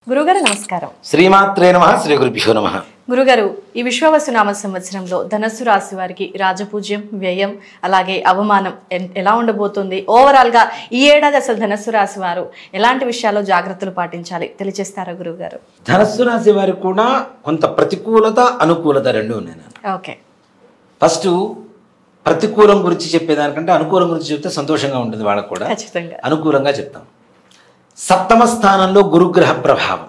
గురుగారు నమస్కారం. శ్రీమాత్రే నమః. శ్రీ గురుభ్యో నమః. గురుగారు, ఈ విశ్వావసునామ సంవత్సరంలో ధనస్సు రాశి వారికి రాజపూజ్యం, వ్యయం, అలాగే అవమానం ఎలా ఉండబోతుంది? ఓవరాల్ గా ఈ ఏడాది అసలు ధనస్సు రాశి వారు ఎలాంటి విషయాల్లో జాగ్రత్తలు పాటించాలి తెలియజేస్తారా గురుగారు? ధనస్సు రాశి వారికి కూడా కొంత ప్రతికూలత, అనుకూలత రెండు ఉన్నాయి. ఓకే, ఫస్ట్ ప్రతికూలం గురించి చెప్పేదానికంటే అనుకూలం గురించి చెప్తే సంతోషంగా ఉంటుంది వాళ్ళకు కూడా. ఖచ్చితంగా అనుకూలంగా చెప్తాం. సప్తమ స్థానంలో గురుగ్రహ ప్రభావం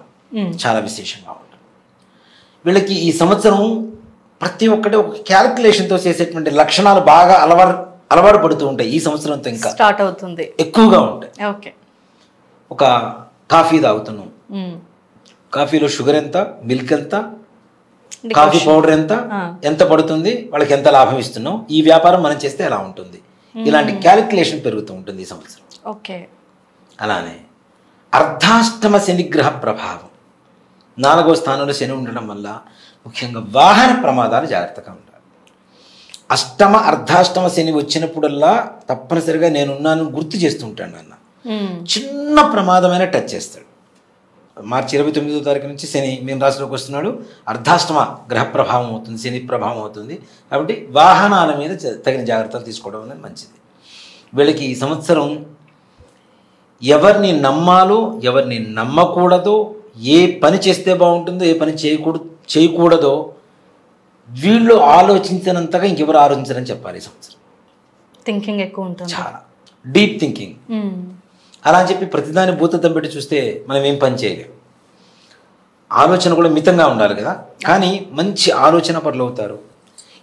చాలా విశేషంగా ఉంటుంది. వీళ్ళకి ఈ సంవత్సరం ప్రతి ఒక్కటి ఒక క్యాలిక్యులేషన్తో చేసేటువంటి లక్షణాలు బాగా అలవాటు పడుతూ ఉంటాయి. ఈ సంవత్సరంతో ఇంకా స్టార్ట్ అవుతుంది, ఎక్కువగా ఉంటాయి. ఓకే, ఒక కాఫీ తాగుతున్నాం, కాఫీలో షుగర్ ఎంత, మిల్క్ ఎంత, కాఫీ పౌడర్ ఎంత పడుతుంది, వాళ్ళకి ఎంత లాభం ఇస్తున్నాం, ఈ వ్యాపారం మనం చేస్తే ఎలా ఉంటుంది, ఇలాంటి క్యాలిక్యులేషన్ పెరుగుతూ ఉంటుంది ఈ సంవత్సరం. ఓకే, అలానే అర్ధాష్టమ శనిగ్రహ ప్రభావం, 4వ స్థానంలో శని ఉండడం వల్ల ముఖ్యంగా వాహన ప్రమాదాలు జాగ్రత్తగా ఉండాలి. అష్టమ అర్ధాష్టమ శని వచ్చినప్పుడల్లా తప్పనిసరిగా నేనున్నాను గుర్తు చేస్తుంటాను. అన్న చిన్న ప్రమాదమైన టచ్ చేస్తాడు. మార్చి 29వ తారీఖు నుంచి శని మీన రాశిలోకి వస్తున్నాడు. అర్ధాష్టమ గ్రహ ప్రభావం అవుతుంది, శని ప్రభావం అవుతుంది. కాబట్టి వాహనాల మీద తగిన జాగ్రత్తలు తీసుకోవడం అనేది మంచిది. వీళ్ళకి ఈ సంవత్సరం ఎవరిని నమ్మాలో, ఎవరిని నమ్మకూడదో, ఏ పని చేస్తే బాగుంటుందో, ఏ పని చేయకూడదో వీళ్ళు ఆలోచించినంతగా ఇంకెవరు ఆలోచించారని చెప్పాలి. ఈ సంవత్సరం థింకింగ్ ఎక్కువ ఉంటుంది, చాలా డీప్ థింకింగ్. అలా అని చెప్పి ప్రతిదాన్ని భూతద్దం పెట్టి చూస్తే మనం ఏం పని చేయలేం. ఆలోచన కూడా మితంగా ఉండాలి కదా. కానీ మంచి ఆలోచన పరులు అవుతారు.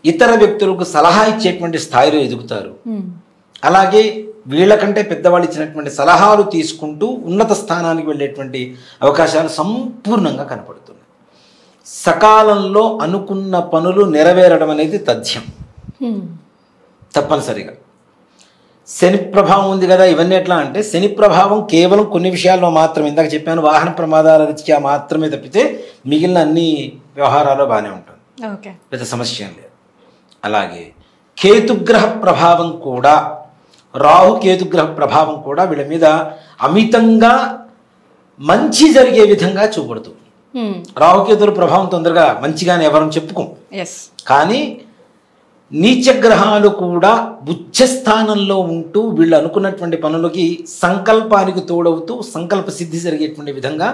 ఇతర వ్యక్తులకు సలహా ఇచ్చేటువంటి స్థాయిలో ఎదుగుతారు. అలాగే వీళ్ళకంటే పెద్దవాళ్ళు ఇచ్చినటువంటి సలహాలు తీసుకుంటూ ఉన్నత స్థానానికి వెళ్ళేటువంటి అవకాశాలు సంపూర్ణంగా కనపడుతున్నాయి. సకాలంలో అనుకున్న పనులు నెరవేరడం అనేది తథ్యం, తప్పనిసరిగా. శని ప్రభావం ఉంది కదా, ఇవన్నీ ఎట్లా అంటే శని ప్రభావం కేవలం కొన్ని విషయాల్లో మాత్రమే, ఇందాక చెప్పాను వాహన ప్రమాదాల రీత్యా మాత్రమే తప్పితే మిగిలిన అన్ని వ్యవహారాల్లో బాగానే ఉంటుంది, పెద్ద సమస్య లేదు. అలాగే కేతుగ్రహ ప్రభావం కూడా, రాహు కేతుగ్రహ ప్రభావం కూడా వీళ్ళ మీద అమితంగా మంచి జరిగే విధంగా చూపడుతుంది. రాహుకేతుల ప్రభావం తొందరగా మంచిగానే ఎవరం చెప్పుకోం, కానీ నీచగ్రహాలు కూడా ఉచ్చస్థానంలో ఉంటూ వీళ్ళు అనుకున్నటువంటి పనులకి సంకల్పానికి తోడవుతూ సంకల్ప సిద్ధి జరిగేటువంటి విధంగా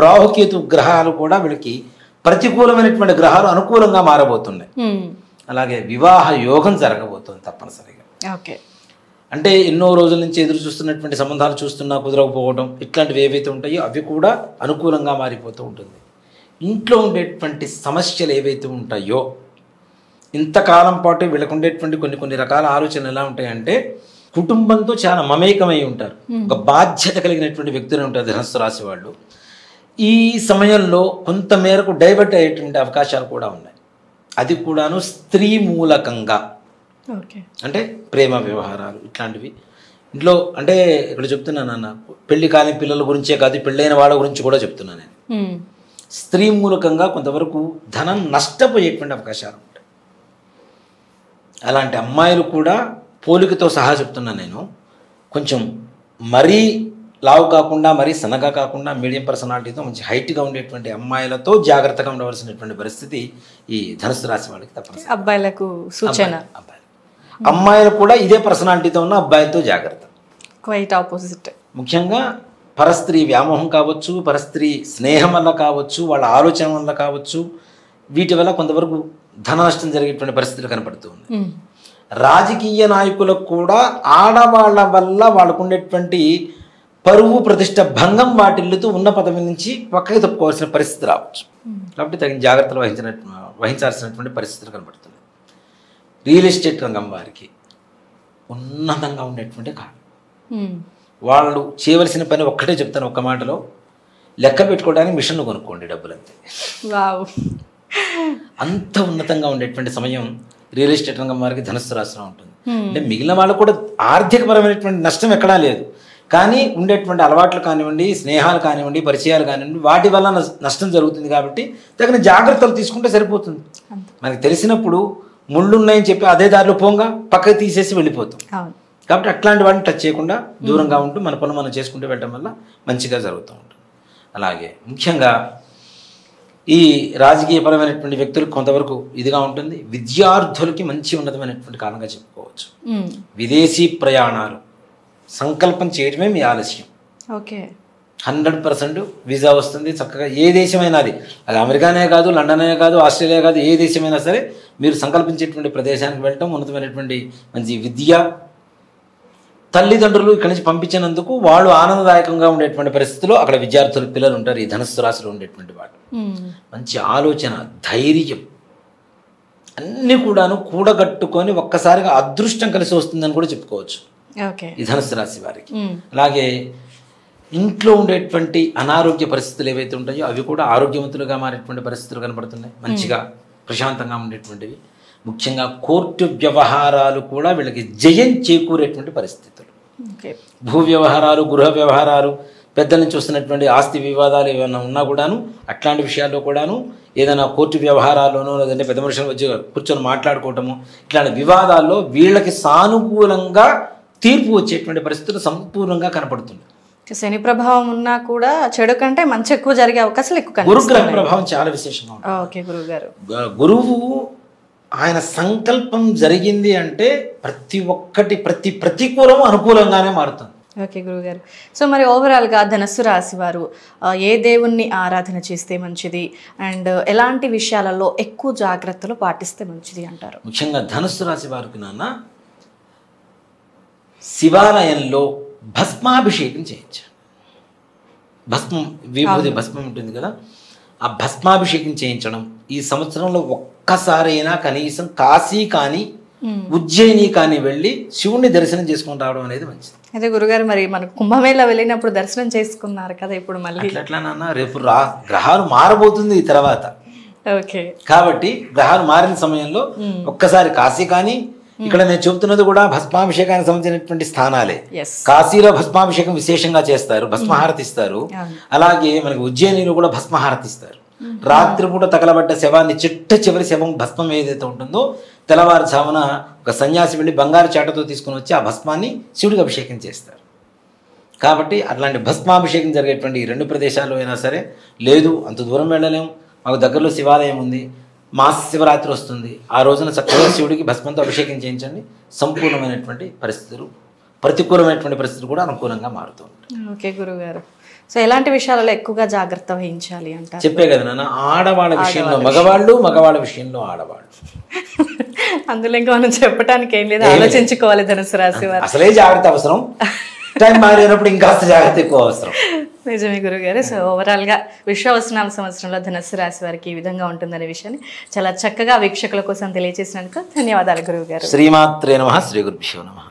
రాహుకేతు గ్రహాలు కూడా వీళ్ళకి ప్రతికూలమైనటువంటి గ్రహాలు అనుకూలంగా మారబోతున్నాయి. అలాగే వివాహ యోగం జరగబోతుంది తప్పనిసరిగా. అంటే ఎన్నో రోజుల నుంచి ఎదురు చూస్తున్నటువంటి సంబంధాలు చూస్తున్నా కుదరకపోవడం, ఇట్లాంటివి ఏవైతే ఉంటాయో అవి కూడా అనుకూలంగా మారిపోతూ ఉంటుంది. ఇంట్లో ఉండేటువంటి సమస్యలు ఏవైతే ఉంటాయో, ఇంతకాలం పాటు వీళ్ళకు ఉండేటువంటి కొన్ని రకాల ఆలోచనలు ఎలా ఉంటాయంటే కుటుంబంతో చాలా మమేకమై ఉంటారు. ఒక బాధ్యత కలిగినటువంటి వ్యక్తులు ఉంటారు ధనస్సు రాశి వాళ్ళు. ఈ సమయంలో కొంత మేరకు డైవర్ట్ అయ్యేటువంటి అవకాశాలు కూడా ఉన్నాయి. అది కూడాను స్త్రీ మూలకంగా, అంటే ప్రేమ వ్యవహారాలు ఇట్లాంటివి ఇంట్లో. అంటే ఇక్కడ చెప్తున్నాను అన్న, పెళ్లి కాని పిల్లల గురించే కాదు, పెళ్ళైన వాళ్ళ గురించి కూడా చెప్తున్నాను నేను. స్త్రీ మూలకంగా కొంతవరకు ధనం నష్టపోయేటువంటి అవకాశాలు ఉంటాయి. అలాంటి అమ్మాయిలు కూడా పోలికతో సహా చెప్తున్నాను నేను, కొంచెం మరీ లావు కాకుండా మరీ సన్నగా కాకుండా మీడియం పర్సనాలిటీతో మంచి హైట్గా ఉండేటువంటి అమ్మాయిలతో జాగ్రత్తగా ఉండవలసినటువంటి పరిస్థితి ఈ ధనుసు రాశి వాళ్ళకి తప్పనిసరి. అబ్బాయిలకు సూచన, అమ్మాయిలు కూడా ఇదే పర్సనాలిటీతో ఉన్న అబ్బాయిలతో జాగ్రత్త. Quite opposite. ముఖ్యంగా పరస్త్రీ వ్యామోహం కావచ్చు, పరస్త్రీ స్నేహం వల్ల కావచ్చు, వాళ్ళ ఆలోచన వల్ల కావచ్చు, వీటి వల్ల కొంతవరకు ధన నష్టం జరిగేటువంటి పరిస్థితులు కనపడుతూ ఉన్నాయి. రాజకీయ నాయకులకు కూడా ఆడవాళ్ళ వల్ల వాళ్ళకు ఉండేటువంటి పరువు ప్రతిష్ట భంగం వాటిల్లుతూ ఉన్న పదవి నుంచి పక్కకి తప్పుకోవాల్సిన పరిస్థితి రావచ్చు. కాబట్టి తగిన జాగ్రత్తలు వహించాల్సినటువంటి పరిస్థితులు కనబడుతున్నాయి. రియల్ ఎస్టేట్ రంగం వారికి ఉన్నతంగా ఉండేటువంటి కాలం. వాళ్ళు చేయవలసిన పని ఒక్కటే చెప్తాను ఒక్క మాటలో, లెక్క పెట్టుకోవడానికి మిషన్ కొనుక్కోండి, డబ్బులంతే. అంత ఉన్నతంగా ఉండేటువంటి సమయం రియల్ ఎస్టేట్ రంగం వారికి ధనుస్సు రాశిలో ఉంటుంది. అంటే మిగిలిన వాళ్ళకు కూడా ఆర్థికపరమైనటువంటి నష్టం ఎక్కడా లేదు, కానీ ఉండేటువంటి అలవాట్లు కానివ్వండి, స్నేహాలు కానివ్వండి, పరిచయాలు కానివ్వండి, వాటి వల్ల నష్టం జరుగుతుంది. కాబట్టి తగిన జాగ్రత్తలు తీసుకుంటే సరిపోతుంది. మనకు తెలిసినప్పుడు ముళ్ళున్నాయని చెప్పి అదే దారిలో పోంగా పక్కకి తీసేసి వెళ్ళిపోతాం. కాబట్టి అట్లాంటి వాటిని టచ్ చేయకుండా దూరంగా ఉంటూ మన పనులు మనం చేసుకుంటూ వెళ్ళడం వల్ల మంచిగా జరుగుతూ ఉంటుంది. అలాగే ముఖ్యంగా ఈ రాజకీయపరమైనటువంటి వ్యక్తులకు కొంతవరకు ఇదిగా ఉంటుంది. విద్యార్థులకి మంచి ఉన్నతమైనటువంటి కాలంగా చెప్పుకోవచ్చు. విదేశీ ప్రయాణాలు సంకల్పం చేయడమే మీ ఆలస్యం. ఓకే, 100% వీసా వస్తుంది చక్కగా. ఏ దేశమైనా అది అమెరికానే కాదు, లండనే కాదు, ఆస్ట్రేలియా కాదు, ఏ దేశమైనా సరే మీరు సంకల్పించేటువంటి ప్రదేశానికి వెళ్ళటం, ఉన్నతమైనటువంటి మంచి విద్య, తల్లిదండ్రులు ఇక్కడి నుంచి పంపించినందుకు వాళ్ళు ఆనందదాయకంగా ఉండేటువంటి పరిస్థితుల్లో అక్కడ విద్యార్థులు పిల్లలు ఉంటారు. ఈ ధనుస్సు రాశిలో ఉండేటువంటి వాళ్ళు మంచి ఆలోచన, ధైర్యం అన్నీ కూడాను కూడగట్టుకొని ఒక్కసారిగా అదృష్టం కలిసి వస్తుందని కూడా చెప్పుకోవచ్చు ఈ ధనుస్సు రాశి వారికి. అలాగే ఇంట్లో ఉండేటువంటి అనారోగ్య పరిస్థితులు ఏవైతే ఉంటాయో అవి కూడా ఆరోగ్యవంతులుగా మారేటువంటి పరిస్థితులు కనబడుతున్నాయి. మంచిగా ప్రశాంతంగా ఉండేటువంటివి. ముఖ్యంగా కోర్టు వ్యవహారాలు కూడా వీళ్ళకి జయం చేకూరేటువంటి పరిస్థితులు. భూ వ్యవహారాలు, గృహ వ్యవహారాలు, పెద్దల నుంచి వస్తున్నటువంటి ఆస్తి వివాదాలు ఏమైనా ఉన్నా కూడాను అట్లాంటి విషయాల్లో కూడాను ఏదైనా కోర్టు వ్యవహారాల్లోనూ లేదంటే పెద్ద మనుషులు వచ్చి కూర్చొని మాట్లాడుకోవటము, ఇట్లాంటి వివాదాల్లో వీళ్ళకి సానుకూలంగా తీర్పు వచ్చేటువంటి పరిస్థితులు సంపూర్ణంగా కనపడుతుంది. శని ప్రభావం ఉన్నా కూడా చెడు కంటే మంచి ఎక్కువ జరిగే అవకాశాలు ఎక్కువ. గురుగ్రహ ప్రభావం చాలా విశేషంగా ఉంటుంది. గురువు ఆయన సంకల్పం జరిగింది అంటే ప్రతి ఒక్కటి ప్రతికూలము అనుకూలంగానే మారుతుంది. ఓకే గురుగారు. సో మరి ఓవరాల్గా ధనుస్సు రాశి వారు ఏ దేవుణ్ణి ఆరాధన చేస్తే మంచిది అండ్ ఎలాంటి విషయాలలో ఎక్కువ జాగ్రత్తలు పాటిస్తే మంచిది అంటారు? ముఖ్యంగా ధనుస్సు రాశి వారికి నాన్న శివాలయంలో భస్మాభిషేకం చేయించాలి. భస్మం, విభూతి భస్మం ఉంటుంది కదా, ఆ భస్మాభిషేకం చేయించడం. ఈ సంవత్సరంలో ఒక్కసారైనా కనీసం కాశీ కానీ ఉజ్జయిని కానీ వెళ్ళి శివుణ్ణి దర్శనం చేసుకొని రావడం అనేది మంచిది. అదే గురుగారు, మరి మనకు కుంభమేళ వెళ్ళినప్పుడు దర్శనం చేసుకున్నారు కదా, ఇప్పుడు మళ్ళీ అట్లా నాన్న రేపు గ్రహాలు మారబోతుంది ఈ తర్వాత. ఓకే, కాబట్టి గ్రహాలు మారిన సమయంలో ఒక్కసారి కాశీ కానీ, ఇక్కడ నేను చెబుతున్నది కూడా భస్మాభిషేకానికి సంబంధించినటువంటి స్థానాలే. కాశీలో భస్మాభిషేకం విశేషంగా చేస్తారు, భస్మహారతి ఇస్తారు. అలాగే మనకి ఉజ్జయినిలో కూడా భస్మహారతి ఇస్తారు. రాత్రిపూట తగలబడ్డ శవాన్ని చివరి శవం భస్మం ఏదైతే ఉంటుందో తెల్లవారుజామున ఒక సన్యాసి వెళ్ళి బంగారు చాటతో తీసుకుని వచ్చి ఆ భస్మాన్ని శివుడికి అభిషేకం చేస్తారు. కాబట్టి అట్లాంటి భస్మాభిషేకం జరిగేటువంటి ఈ 2 ప్రదేశాల్లో అయినా సరే, లేదు అంత దూరం వెళ్ళలేము, మాకు దగ్గరలో శివాలయం ఉంది, మహాశివరాత్రి వస్తుంది, ఆ రోజున చక్కగా శివుడికి భస్మంతో అభిషేకం చేయించండి. సంపూర్ణమైనటువంటి పరిస్థితులు, ప్రతికూలమైనటువంటి పరిస్థితులు కూడా అనుకూలంగా మారుతూ ఉంటాయి. ఓకే గురుగారు. సో ఎలాంటి విషయాలలో ఎక్కువగా జాగ్రత్త వహించాలి అంటారు? చెప్పే కదా నాన్న, ఆడవాళ్ళ విషయంలో మగవాళ్ళు, మగవాళ్ళ విషయంలో ఆడవాళ్ళు. అందులో ఇంకా మనం చెప్పడానికి ఏం లేదు, ఆలోచించుకోవాలి ధనుసు రాశి వారు. అసలే జాగ్రత్త అవసరం, టైం మారినప్పుడు ఇంకాస్త జాగ్రత్త ఎక్కువ అవసరం. నిజమే గురుగారు. సో ఓవరాల్గా విశ్వావసనామ సంవత్సరంలో ధనుస్సు రాశి వారికి ఈ విధంగా ఉంటుందనే విషయాన్ని చాలా చక్కగా వీక్షకుల కోసం తెలియజేసినందుకు ధన్యవాదాలు గురువుగారు. శ్రీమాత్రే నమః. శ్రీ గురుభ్యో నమః.